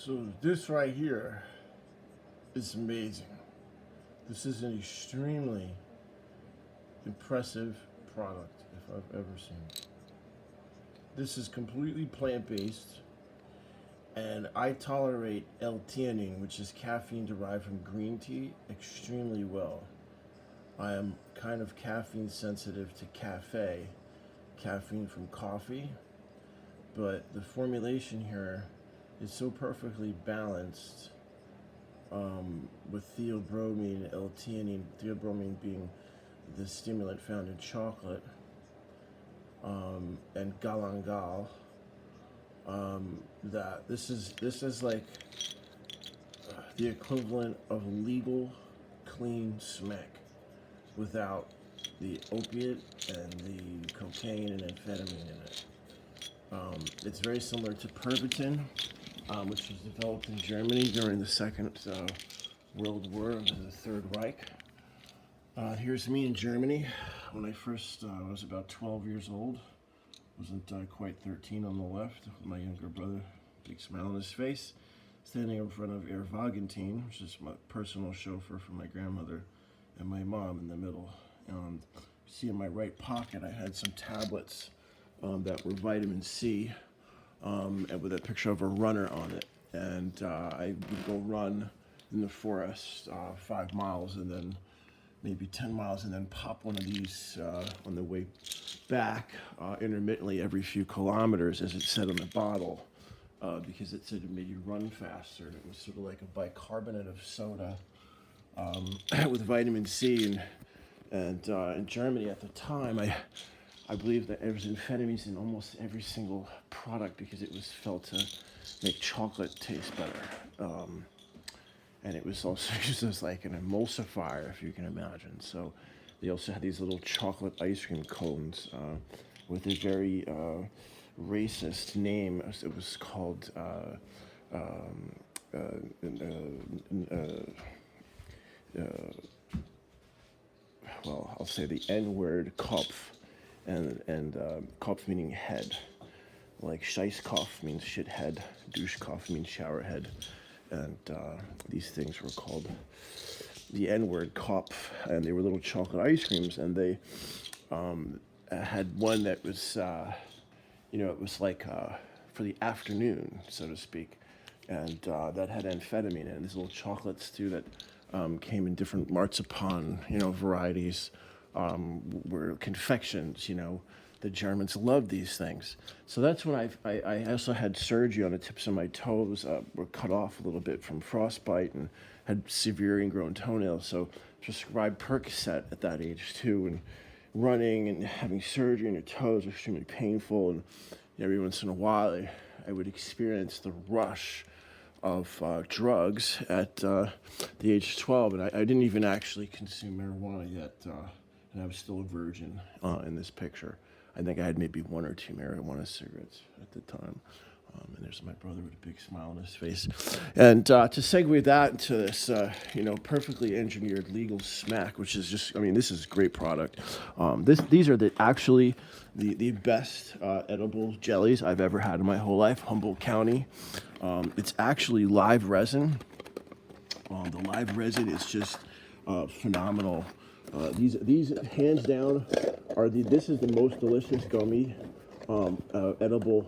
So this right here is amazing. This is an extremely impressive product if I've ever seen. This is completely plant-based, and I tolerate L-theanine, which is caffeine derived from green tea, extremely well. I am kind of caffeine sensitive to caffeine from coffee, but the formulation here is so perfectly balanced with theobromine, L-theanine, theobromine being the stimulant found in chocolate, and galangal. That this is like the equivalent of legal clean smack without the opiate and the cocaine and amphetamine in it. It's very similar to Pervitin, which was developed in Germany during the Second World War under the Third Reich. Here's me in Germany when I first was about 12 years old. Wasn't quite 13 on the left, with my younger brother, big smile on his face, standing in front of Air Vagantine, which is my personal chauffeur for my grandmother, and my mom in the middle. See in my right pocket, I had some tablets that were vitamin C, and with a picture of a runner on it. And I would go run in the forest 5 miles and then maybe 10 miles and then pop one of these on the way back intermittently every few kilometers, as it said on the bottle, because it said it made you run faster. It was sort of like a bicarbonate of soda with vitamin C. And in Germany at the time, I believe that there was amphetamines in almost every single product because it was felt to make chocolate taste better. And it was also used as like an emulsifier, if you can imagine. So they also had these little chocolate ice cream cones with a very racist name. It was called, well, I'll say the N-word, Kopf, and Kopf meaning head. Like Scheißkopf means shithead, Duschkopf means showerhead. And these things were called the N-word, Kopf, and they were little chocolate ice creams, and they had one that was, it was like for the afternoon, so to speak, and that had amphetamine in it. These little chocolates too that came in different marzipan, varieties, were confections, The Germans loved these things. So that's when I also had surgery on the tips of my toes, were cut off a little bit from frostbite and had severe ingrown toenails. So prescribed Percocet at that age too, and running and having surgery on your toes was extremely painful. And every once in a while I would experience the rush of drugs at the age of 12. And I didn't even actually consume marijuana yet, and I was still a virgin in this picture. I think I had maybe 1 or 2 marijuana cigarettes at the time. And there's my brother with a big smile on his face. And to segue that into this, perfectly engineered legal smack, which is just, this is a great product. These are actually the best edible jellies I've ever had in my whole life, Humboldt County. It's actually live resin. The live resin is just phenomenal. These hands down this is the most delicious gummy, edible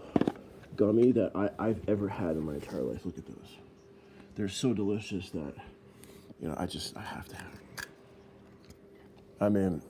gummy that I've ever had in my entire life. Look at those. They're so delicious that, I have to have them.